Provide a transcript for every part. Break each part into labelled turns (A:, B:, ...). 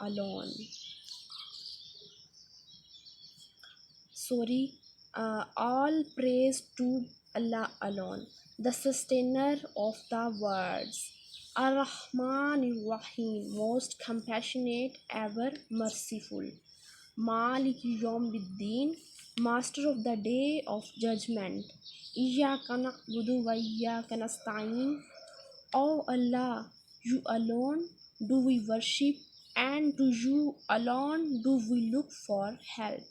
A: alone۔ All praise to Allah alone, the sustainer of the worlds, Ar-Rahman Ar-Rahim, most compassionate, ever merciful, Malik Yawmiddin, master of the day of judgment, Iyyaka na'budu wa iyyaka nasta'in, O Allah, you alone do we worship, and to you alone do we look for help.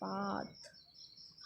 A: path۔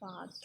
A: path۔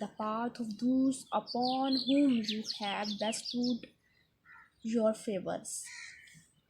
A: the path of those upon whom you have bestowed your favors،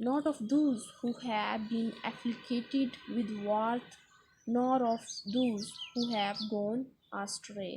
A: not of those who have been afflicted with wrath nor of those who have gone astray۔